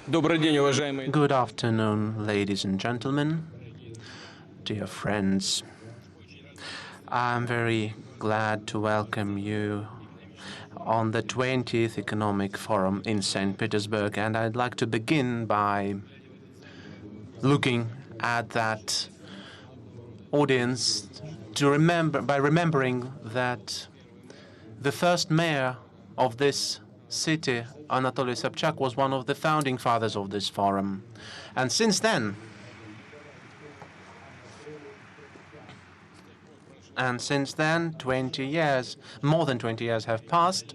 Good afternoon, ladies and gentlemen, dear friends. I'm very glad to welcome you on the 20th Economic Forum in St. Petersburg, and I'd like to begin by looking at that audience by remembering that the first mayor of this city, Anatoly Sobchak, was one of the founding fathers of this forum. And since then, more than 20 years have passed.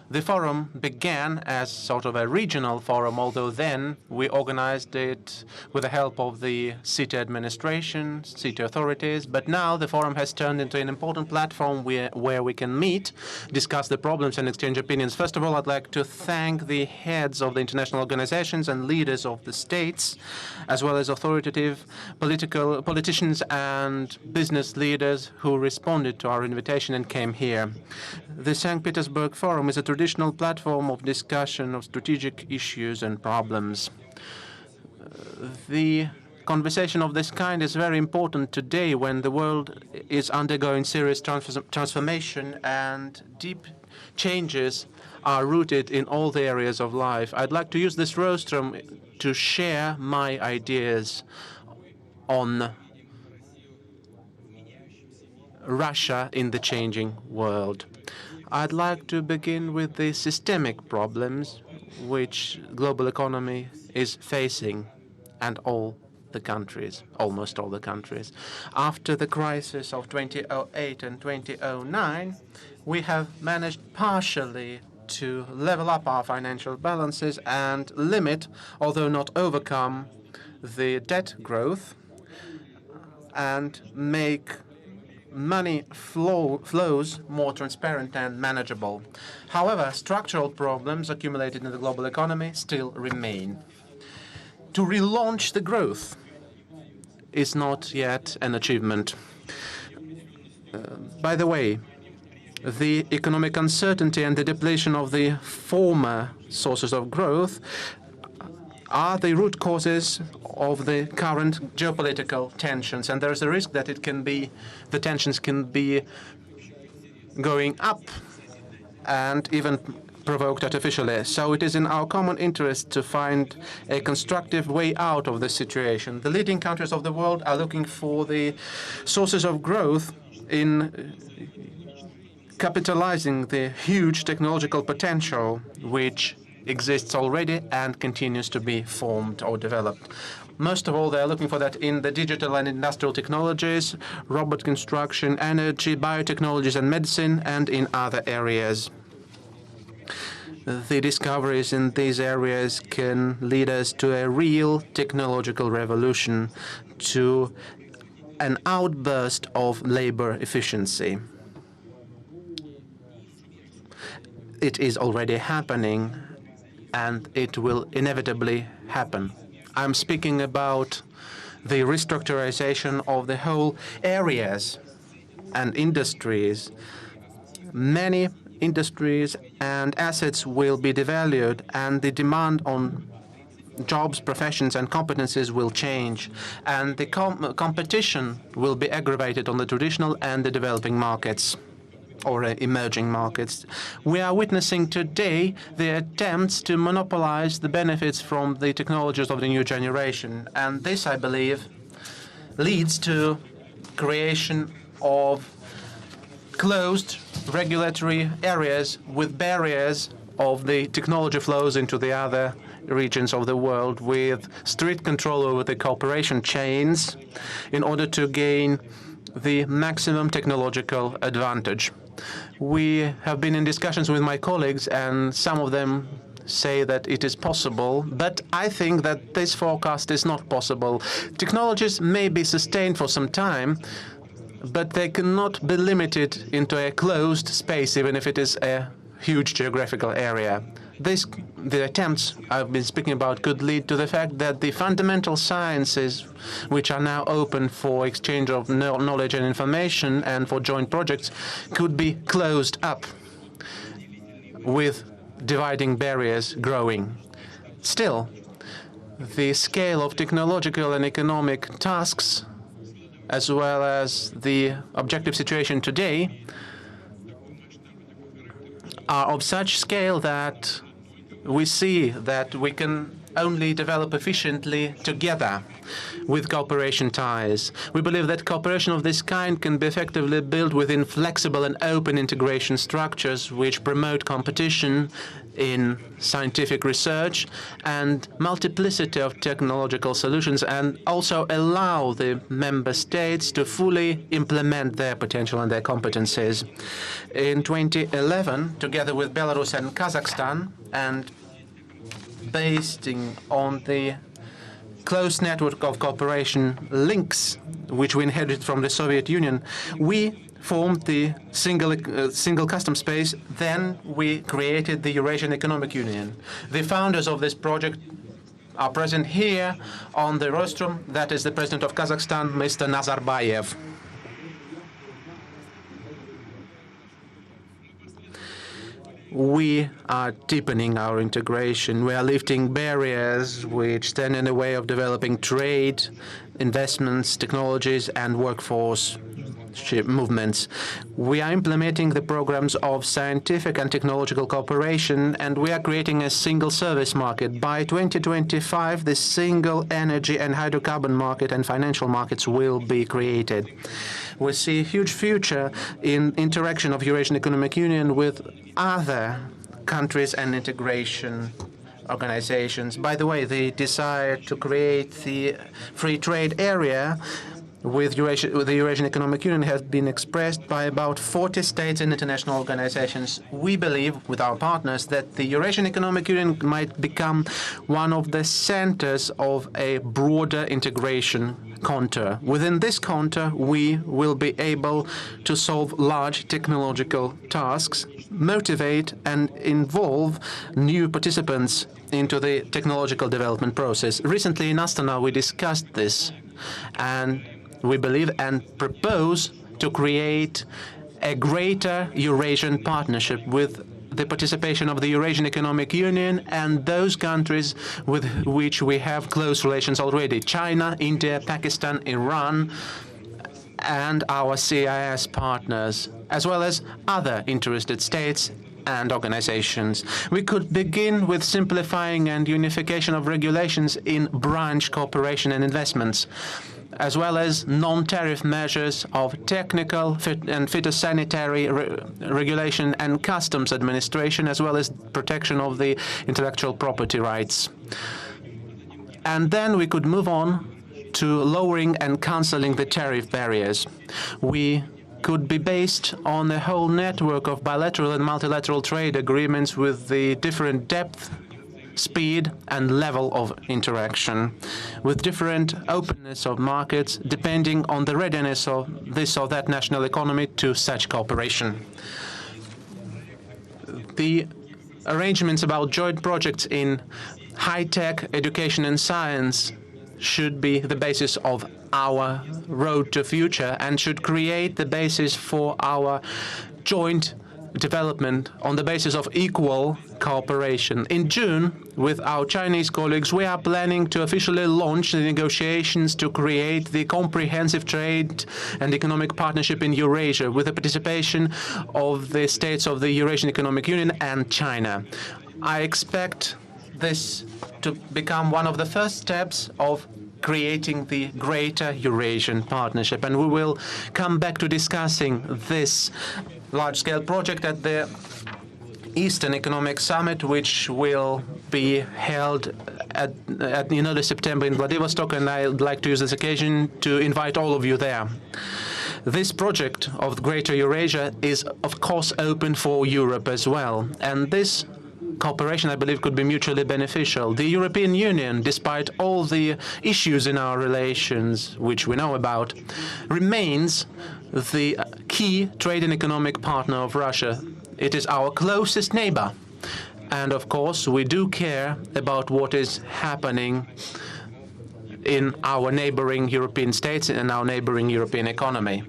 The forum began as sort of a regional forum, although then we organized it with the help of the city administration, city authorities. But now the forum has turned into an important platform where we can meet, discuss the problems and exchange opinions. First of all, I'd like to thank the heads of the international organizations and leaders of the states, as well as authoritative politicians and business leaders who responded to our invitation and came here. The St. Petersburg Forum is a traditional platform of discussion of strategic issues and problems. The conversation of this kind is very important today when the world is undergoing serious transformation and deep changes are rooted in all the areas of life. I'd like to use this rostrum to share my ideas on Russia in the changing world. I'd like to begin with the systemic problems which global economy is facing, and almost all the countries. After the crisis of 2008 and 2009, we have managed partially to level up our financial balances and limit, although not overcome, the debt growth and make money flows more transparent and manageable. However, structural problems accumulated in the global economy still remain. To relaunch the growth is not yet an achievement. By the way, the economic uncertainty and the depletion of the former sources of growth are the root causes of the current geopolitical tensions, and there is a risk that the tensions can be going up and even provoked artificially. So it is in our common interest to find a constructive way out of this situation. The leading countries of the world are looking for the sources of growth in capitalizing the huge technological potential which exists already and continues to be formed or developed. Most of all, they are looking for that in the digital and industrial technologies, robot construction, energy, biotechnologies and medicine, and in other areas. The discoveries in these areas can lead us to a real technological revolution, to an outburst of labor efficiency. It is already happening, and it will inevitably happen. I'm speaking about the restructurization of the whole areas and industries. Many industries and assets will be devalued, and the demand on jobs, professions, and competencies will change, and the competition will be aggravated on the traditional and the developing markets or emerging markets. We are witnessing today the attempts to monopolize the benefits from the technologies of the new generation. And this, I believe, leads to creation of closed regulatory areas with barriers of the technology flows into the other regions of the world, with strict control over the cooperation chains in order to gain the maximum technological advantage. We have been in discussions with my colleagues, and some of them say that it is possible, but I think that this forecast is not possible. Technologies may be sustained for some time, but they cannot be limited into a closed space, even if it is a huge geographical area. The attempts I've been speaking about could lead to the fact that the fundamental sciences, which are now open for exchange of knowledge and information and for joint projects, could be closed up with dividing barriers growing. Still, the scale of technological and economic tasks, as well as the objective situation today, are of such scale that we see that we can only develop efficiently together with cooperation ties. We believe that cooperation of this kind can be effectively built within flexible and open integration structures which promote competition in scientific research and multiplicity of technological solutions, and also allow the member states to fully implement their potential and their competencies. In 2011, together with Belarus and Kazakhstan, and based on the close network of cooperation links which we inherited from the Soviet Union, we formed the single customs space. Then we created the Eurasian Economic Union. The founders of this project are present here on the rostrum. That is the President of Kazakhstan, Mr. Nazarbayev. We are deepening our integration. We are lifting barriers which stand in the way of developing trade, investments, technologies, and workforce movements. We are implementing the programs of scientific and technological cooperation, and we are creating a single service market. By 2025, the single energy and hydrocarbon market and financial markets will be created. We see a huge future in interaction of Eurasian Economic Union with other countries and integration organizations. By the way, the desire to create the free trade area with the Eurasian Economic Union has been expressed by about 40 states and international organizations. We believe, with our partners, that the Eurasian Economic Union might become one of the centers of a broader integration contour. Within this contour, we will be able to solve large technological tasks, motivate and involve new participants into the technological development process. Recently in Astana, we discussed this, and we believe and propose to create a greater Eurasian partnership with the participation of the Eurasian Economic Union and those countries with which we have close relations already: China, India, Pakistan, Iran, and our CIS partners, as well as other interested states and organizations. We could begin with simplifying and unification of regulations in branch cooperation and investments, as well as non-tariff measures of technical and phytosanitary regulation and customs administration, as well as protection of the intellectual property rights. And then we could move on to lowering and cancelling the tariff barriers. We could be based on a whole network of bilateral and multilateral trade agreements with the different depth, speed and level of interaction, with different openness of markets depending on the readiness of this or that national economy to such cooperation. The arrangements about joint projects in high-tech education and science should be the basis of our road to future and should create the basis for our joint development on the basis of equal cooperation. In June, with our Chinese colleagues, we are planning to officially launch the negotiations to create the comprehensive trade and economic partnership in Eurasia with the participation of the states of the Eurasian Economic Union and China. I expect this to become one of the first steps of creating the greater Eurasian partnership, and we will come back to discussing this large-scale project at the Eastern Economic Summit, which will be held in early September in Vladivostok, and I'd like to use this occasion to invite all of you there. This project of Greater Eurasia is, of course, open for Europe as well, and this cooperation, I believe, could be mutually beneficial. The European Union, despite all the issues in our relations, which we know about, remains the key trade and economic partner of Russia. It is our closest neighbor. And of course, we do care about what is happening in our neighboring European states and our neighboring European economy.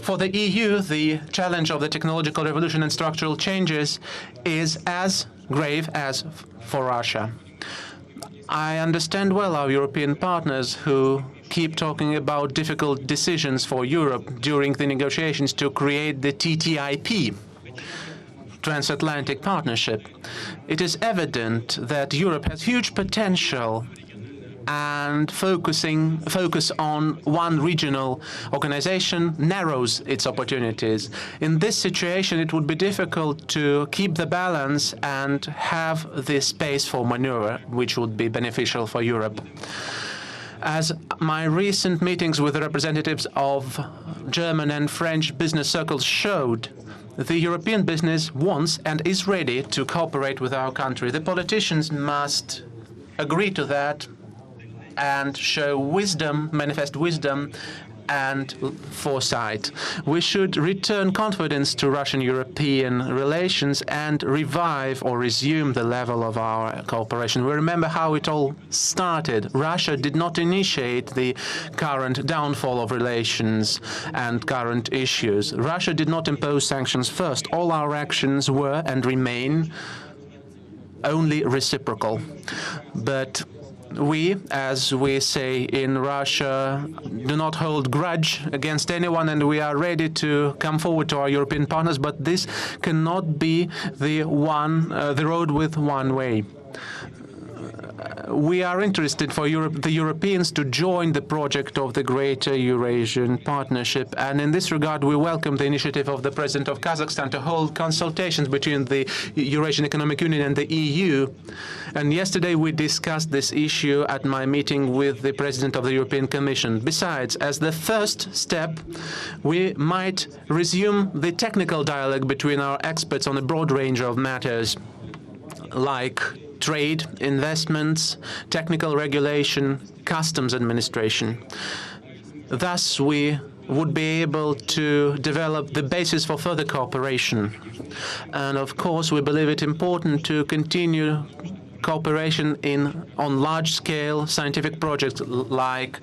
For the EU, the challenge of the technological revolution and structural changes is as grave as for Russia. I understand well our European partners who keep talking about difficult decisions for Europe during the negotiations to create the TTIP, Transatlantic Partnership. It is evident that Europe has huge potential, and focus on one regional organization narrows its opportunities. In this situation, it would be difficult to keep the balance and have the space for maneuver, which would be beneficial for Europe. As my recent meetings with the representatives of German and French business circles showed, the European business wants and is ready to cooperate with our country. The politicians must agree to that and show wisdom, manifest wisdom and foresight. We should return confidence to Russian-European relations and revive or resume the level of our cooperation. We remember how it all started. Russia did not initiate the current downfall of relations and current issues. Russia did not impose sanctions first. All our actions were and remain only reciprocal. But we, as we say in Russia, do not hold grudge against anyone, and we are ready to come forward to our European partners, but this cannot be the road with one way. We are interested for the Europeans to join the project of the Greater Eurasian Partnership, and in this regard we welcome the initiative of the President of Kazakhstan to hold consultations between the Eurasian Economic Union and the EU. And yesterday we discussed this issue at my meeting with the President of the European Commission. Besides, as the first step, we might resume the technical dialogue between our experts on a broad range of matters like trade, investments, technical regulation, customs administration. Thus, we would be able to develop the basis for further cooperation. And of course, we believe it important to continue cooperation on large-scale scientific projects like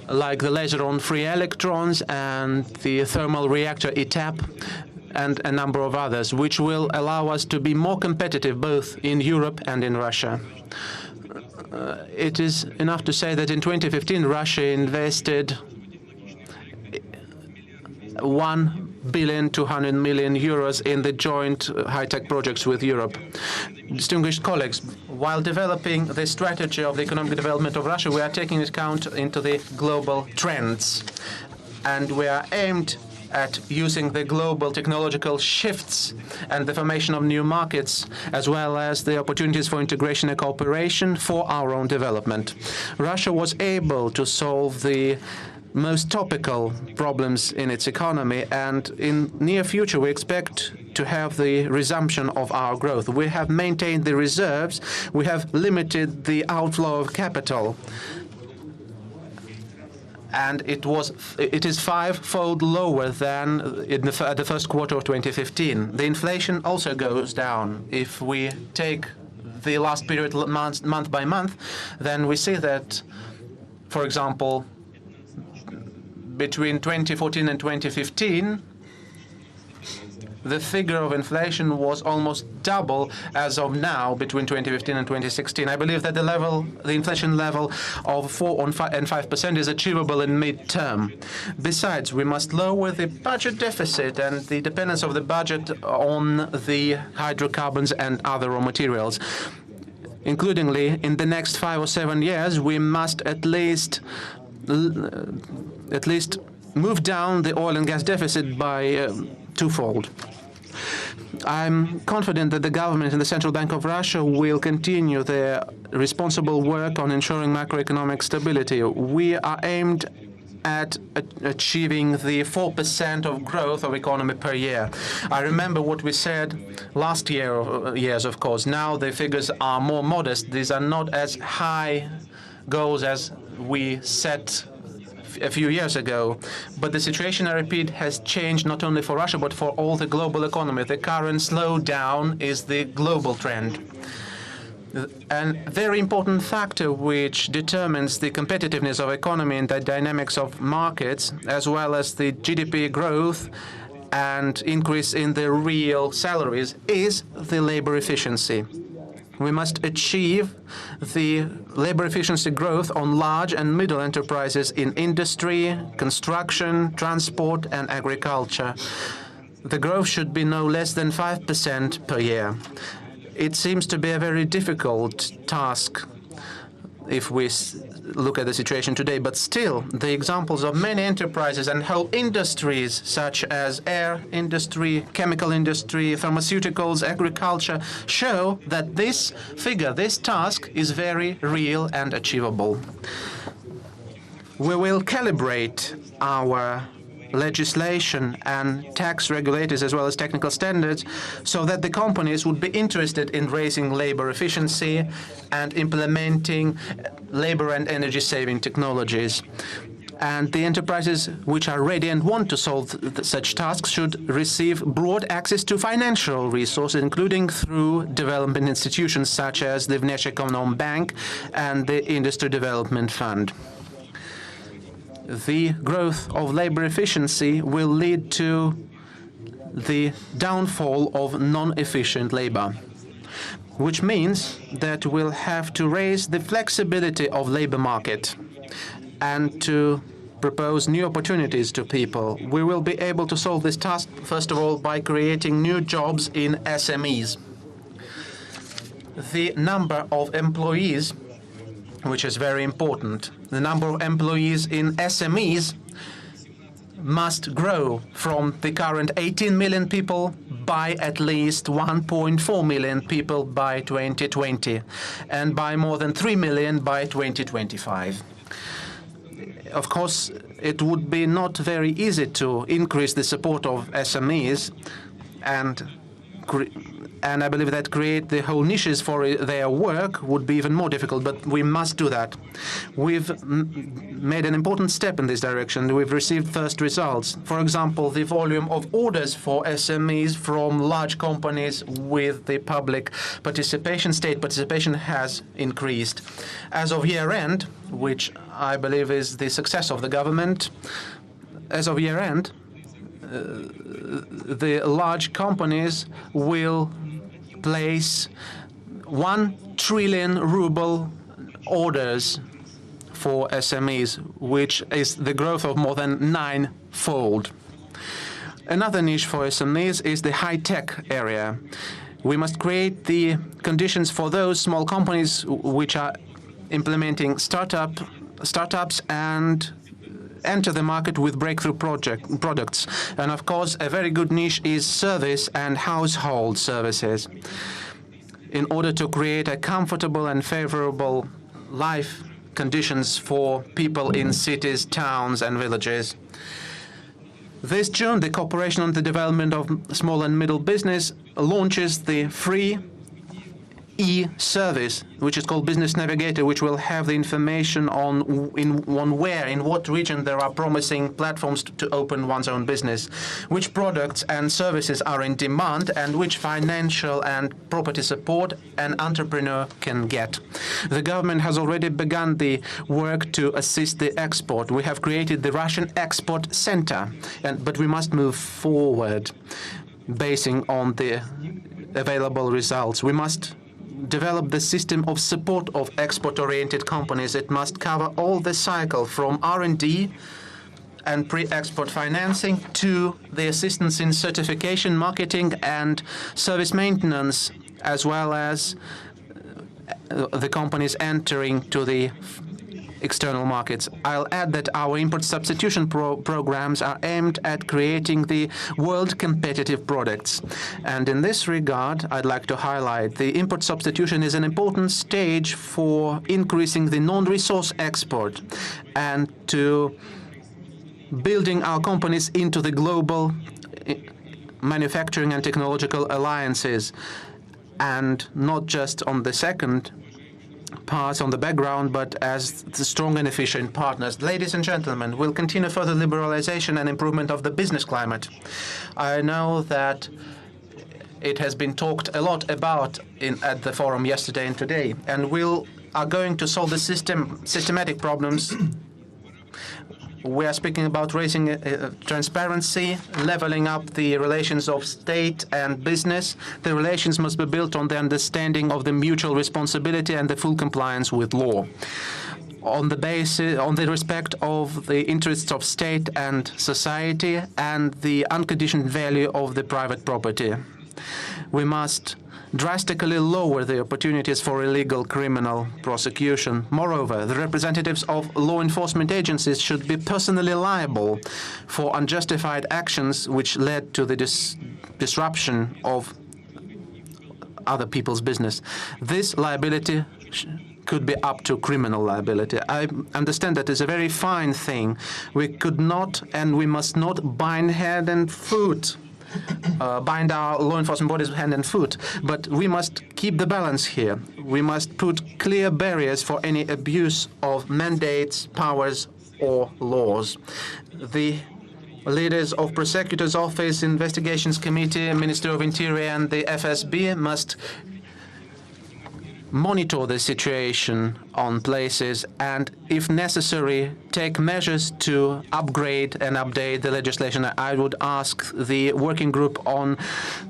the laser on free electrons and the thermal reactor ETAP, and a number of others, which will allow us to be more competitive both in Europe and in Russia. It is enough to say that in 2015, Russia invested €1,200,000,000 in the joint high-tech projects with Europe. Distinguished colleagues, while developing the strategy of the economic development of Russia, we are taking account into the global trends, and we are aimed at using the global technological shifts and the formation of new markets, as well as the opportunities for integration and cooperation for our own development. Russia was able to solve the most topical problems in its economy, and in near future we expect to have the resumption of our growth. We have maintained the reserves, we have limited the outflow of capital, and it is five-fold lower than at the first quarter of 2015. The inflation also goes down. If we take the last period month by month, then we see that, for example, between 2014 and 2015, the figure of inflation was almost double as of now between 2015 and 2016. I believe that the inflation level of 4 and 5% is achievable in mid-term. Besides, we must lower the budget deficit and the dependence of the budget on the hydrocarbons and other raw materials. Includingly, in the next 5 or 7 years, we must at least move down the oil and gas deficit by twofold. I'm confident that the government and the Central Bank of Russia will continue their responsible work on ensuring macroeconomic stability. We are aimed at achieving the 4% of growth of economy per year. I remember what we said last years, of course. Now the figures are more modest. These are not as high goals as we set a few years ago. But the situation, I repeat, has changed not only for Russia, but for all the global economy. The current slowdown is the global trend. A very important factor which determines the competitiveness of economy and the dynamics of markets, as well as the GDP growth and increase in the real salaries, is the labor efficiency. We must achieve the labor efficiency growth on large and middle enterprises in industry, construction, transport, and agriculture. The growth should be no less than 5% per year. It seems to be a very difficult task if we look at the situation today, but still, the examples of many enterprises and whole industries, such as air industry, chemical industry, pharmaceuticals, agriculture, show that this figure, this task, is very real and achievable. We will calibrate our legislation and tax regulators as well as technical standards so that the companies would be interested in raising labor efficiency and implementing labor and energy-saving technologies. And the enterprises which are ready and want to solve such tasks should receive broad access to financial resources, including through development institutions such as the Vneshekonom Bank and the Industry Development Fund. The growth of labor efficiency will lead to the downfall of non-efficient labor, which means that we'll have to raise the flexibility of labor market and to propose new opportunities to people. We will be able to solve this task, first of all, by creating new jobs in SMEs. The number of employees, which is very important, the number of employees in SMEs must grow from the current 18 million people by at least 1.4 million people by 2020 and by more than 3 million by 2025. Of course, it would be not very easy to increase the support of SMEs, and I believe that create the whole niches for their work would be even more difficult, but we must do that. We've made an important step in this direction. We've received first results. For example, the volume of orders for SMEs from large companies with the public participation, state participation, has increased. As of year end, which I believe is the success of the government, as of year end, the large companies will place 1 trillion ruble orders for SMEs, which is the growth of more than 9-fold. Another niche for SMEs is the high-tech area. We must create the conditions for those small companies which are implementing startups and enter the market with breakthrough products. And of course, a very good niche is service and household services. In order to create a comfortable and favorable life conditions for people in cities, towns, and villages. This June, the Cooperation on the Development of Small and Middle Business launches the free e-service, which is called Business Navigator, which will have the information on in what region there are promising platforms to open one's own business, which products and services are in demand, and which financial and property support an entrepreneur can get. The government has already begun the work to assist the export. We have created the Russian Export Center, but we must move forward basing on the available results. We must develop the system of support of export-oriented companies. It must cover all the cycle from R&D and pre-export financing to the assistance in certification, marketing, and service maintenance, as well as the companies entering to the external markets. I'll add that our import substitution programs are aimed at creating the world competitive products. And in this regard, I'd like to highlight the import substitution is an important stage for increasing the non-resource export and to building our companies into the global manufacturing and technological alliances, and not just on the second parts on the background, but as the strong and efficient partners. Ladies and gentlemen, we'll continue further liberalization and improvement of the business climate. I know that it has been talked a lot about at the forum yesterday and today, and we are going to solve the systematic problems We are speaking about raising transparency, leveling up the relations of state and business. The relations must be built on the understanding of the mutual responsibility and the full compliance with law, on the respect of the interests of state and society and the unconditioned value of the private property. We must drastically lower the opportunities for illegal criminal prosecution. Moreover, the representatives of law enforcement agencies should be personally liable for unjustified actions which led to the disruption of other people's business. This liability could be up to criminal liability. I understand that is a very fine thing. We could not and we must not bind hand and foot. Bind our law enforcement bodies hand and foot, but we must keep the balance here. We must put clear barriers for any abuse of mandates, powers, or laws. The leaders of Prosecutor's Office, Investigations Committee, Ministry of Interior, and the FSB must monitor the situation on places and, if necessary, take measures to upgrade and update the legislation. I would ask the working group on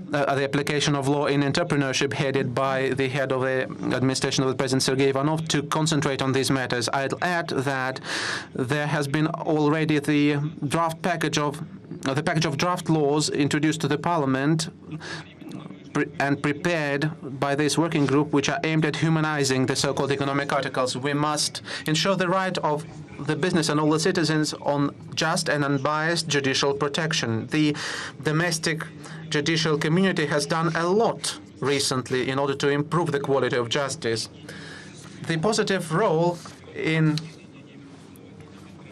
the application of law in entrepreneurship, headed by the head of the administration of the President Sergei Ivanov, to concentrate on these matters. I'd add that there has been already the package of draft laws introduced to the Parliament and prepared by this working group, which are aimed at humanizing the so-called economic articles. We must ensure the right of the business and all the citizens on just and unbiased judicial protection. The domestic judicial community has done a lot recently in order to improve the quality of justice. The positive role in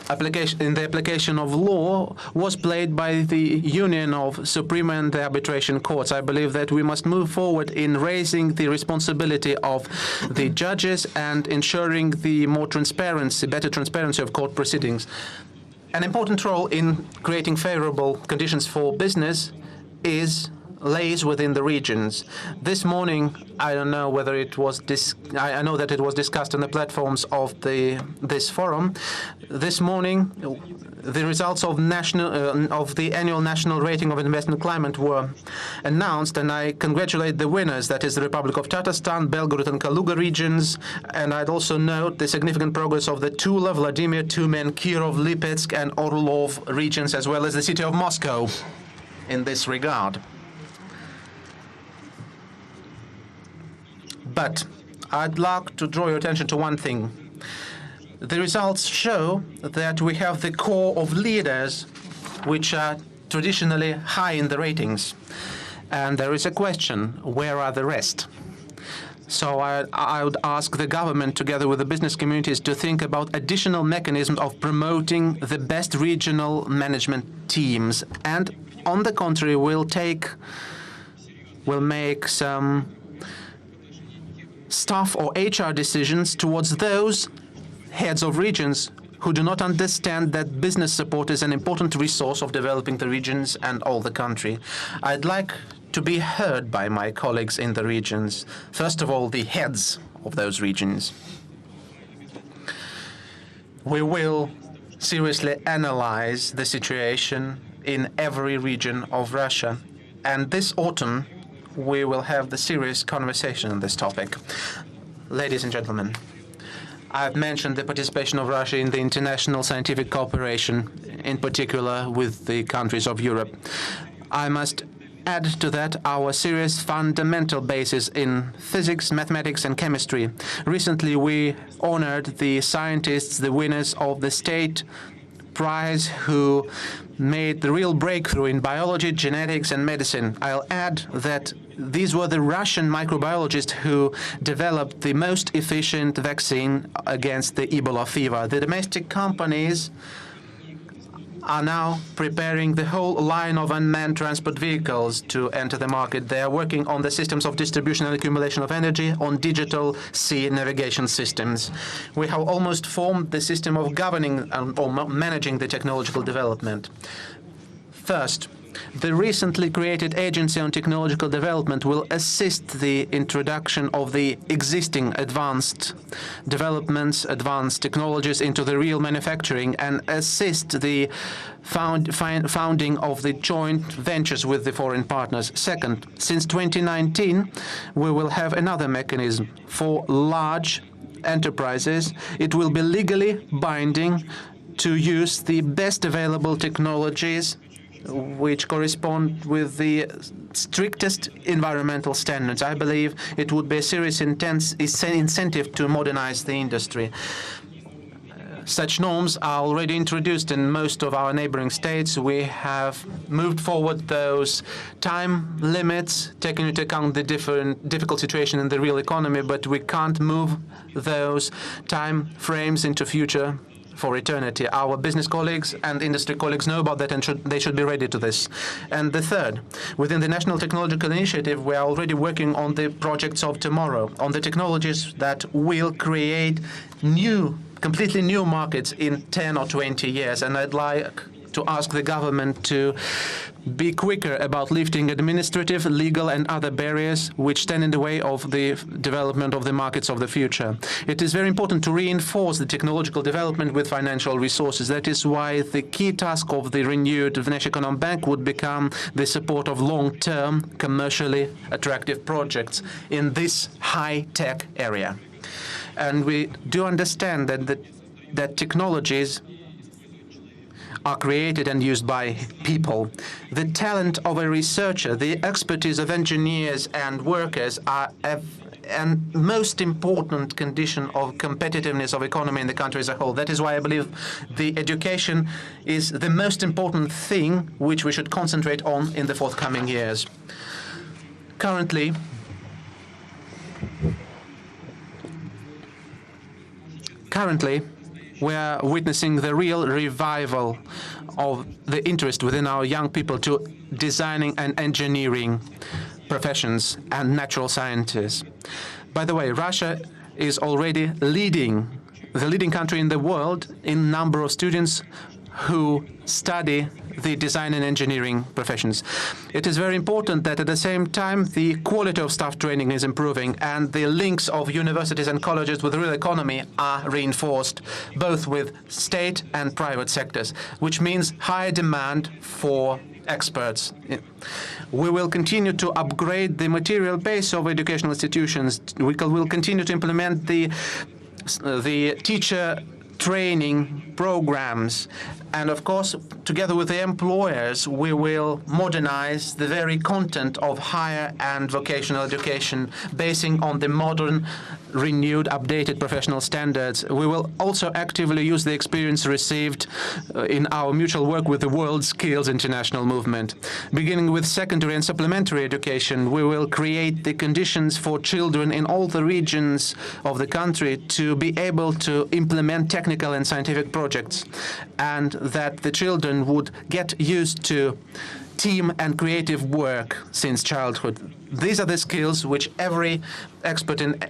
the application of law was played by the Union of Supreme and the Arbitration Courts. I believe that we must move forward in raising the responsibility of the judges and ensuring the better transparency of court proceedings. An important role in creating favorable conditions for business lays within the regions. This morning, I don't know whether it was I know that it was discussed on the platforms of this forum. This morning, the results of the annual national rating of investment climate were announced, and I congratulate the winners. That is the Republic of Tatarstan, Belgorod and Kaluga regions, and I'd also note the significant progress of the Tula, Vladimir, Tyumen, Kirov, Lipetsk, and Orlov regions, as well as the city of Moscow in this regard. But I'd like to draw your attention to one thing. The results show that we have the core of leaders which are traditionally high in the ratings. And there is a question, where are the rest? So I would ask the government, together with the business communities, to think about additional mechanisms of promoting the best regional management teams. And on the contrary, we'll make some staff or HR decisions towards those heads of regions who do not understand that business support is an important resource of developing the regions and all the country. I'd like to be heard by my colleagues in the regions. First of all, the heads of those regions. We will seriously analyze the situation in every region of Russia, and this autumn we will have the serious conversation on this topic. Ladies and gentlemen, I've mentioned the participation of Russia in the international scientific cooperation, in particular with the countries of Europe. I must add to that our serious fundamental basis in physics, mathematics, and chemistry. Recently, we honored the scientists, the winners of the state prize, who made the real breakthrough in biology, genetics, and medicine. I'll add that these were the Russian microbiologists who developed the most efficient vaccine against the Ebola fever. The domestic companies are now preparing the whole line of unmanned transport vehicles to enter the market. They are working on the systems of distribution and accumulation of energy, on digital sea navigation systems. We have almost formed the system of governing or managing the technological development. First, The recently created Agency on Technological Development will assist the introduction of the existing advanced developments, advanced technologies into the real manufacturing and assist the founding of the joint ventures with the foreign partners. Second, since 2019, we will have another mechanism for large enterprises. It will be legally binding to use the best available technologies which correspond with the strictest environmental standards. I believe it would be a serious incentive to modernize the industry. Such norms are already introduced in most of our neighboring states. We have moved forward those time limits, taking into account the difficult situation in the real economy, but we can't move those time frames into future for eternity. Our business colleagues and industry colleagues know about that, and they should be ready to this. And the third, within the National Technological Initiative, we are already working on the projects of tomorrow, on the technologies that will create completely new markets in 10 or 20 years. And I'd like to ask the government to be quicker about lifting administrative, legal and other barriers which stand in the way of the development of the markets of the future. It is very important to reinforce the technological development with financial resources. That is why the key task of the renewed Vnesekonom Bank would become the support of long-term, commercially attractive projects in this high-tech area. And we do understand that technologies are created and used by people. The talent of a researcher, the expertise of engineers and workers are a most important condition of competitiveness of economy in the country as a whole. That is why I believe the education is the most important thing which we should concentrate on in the forthcoming years. Currently, we are witnessing the real revival of the interest within our young people to designing and engineering professions and natural sciences. By the way, Russia is already the leading country in the world in number of students who study the design and engineering professions. It is very important that at the same time the quality of staff training is improving and the links of universities and colleges with the real economy are reinforced, both with state and private sectors, which means higher demand for experts. We will continue to upgrade the material base of educational institutions. We will continue to implement the teacher training programs. And of course, together with the employers, we will modernize the very content of higher and vocational education, basing on the modern, renewed, updated professional standards. We will also actively use the experience received in our mutual work with the World Skills International Movement. Beginning with secondary and supplementary education, we will create the conditions for children in all the regions of the country to be able to implement technical and scientific projects, and that the children would get used to team and creative work since childhood. These are the skills which any expert in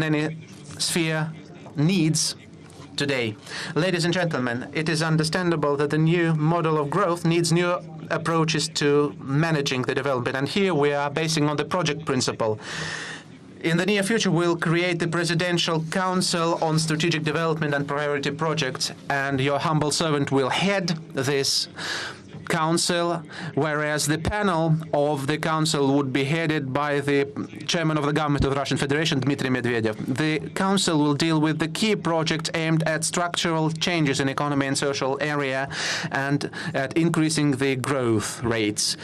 any sphere needs today. Ladies and gentlemen, it is understandable that the new model of growth needs new approaches to managing the development, and here we are basing on the project principle. In the near future, we'll create the Presidential Council on Strategic Development and Priority Projects, and your humble servant will head this council, whereas the panel of the council would be headed by the chairman of the government of the Russian Federation, Dmitry Medvedev. The council will deal with the key projects aimed at structural changes in economy and social area and at increasing the growth rates,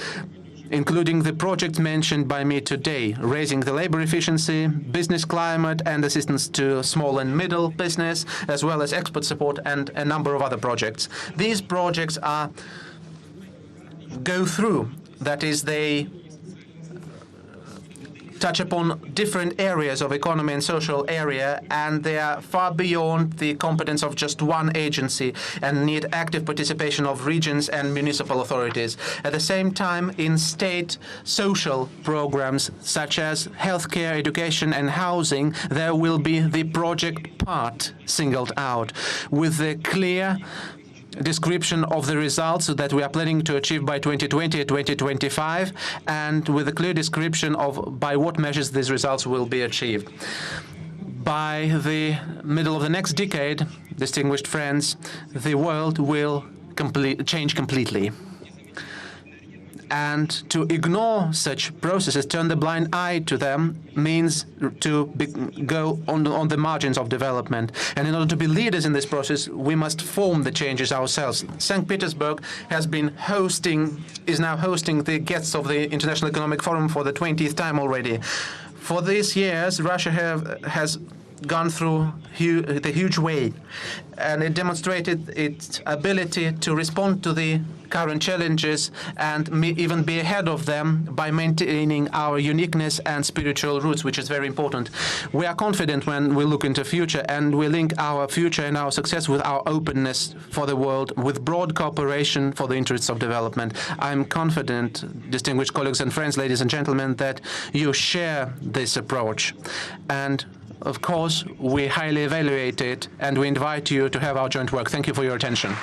including the projects mentioned by me today, raising the labor efficiency, business climate, and assistance to small and middle business, as well as export support and a number of other projects. These projects go through, that is, they touch upon different areas of economy and social area, and they are far beyond the competence of just one agency and need active participation of regions and municipal authorities. At the same time, in state social programs such as healthcare, education and housing, there will be the project part singled out with the clear description of the results that we are planning to achieve by 2020 and 2025, and with a clear description of by what measures these results will be achieved. By the middle of the next decade, distinguished friends, the world will change completely. And to ignore such processes, turn the blind eye to them, means to go on the margins of development. And in order to be leaders in this process, we must form the changes ourselves. St. Petersburg is now hosting the guests of the International Economic Forum for the 20th time already. For these years, Russia has gone through the huge way, and it demonstrated its ability to respond to the current challenges and even be ahead of them by maintaining our uniqueness and spiritual roots, which is very important. We are confident when we look into the future, and we link our future and our success with our openness for the world, with broad cooperation for the interests of development. I'm confident, distinguished colleagues and friends, ladies and gentlemen, that you share this approach. And of course, we highly evaluate it, and we invite you to have our joint work. Thank you for your attention.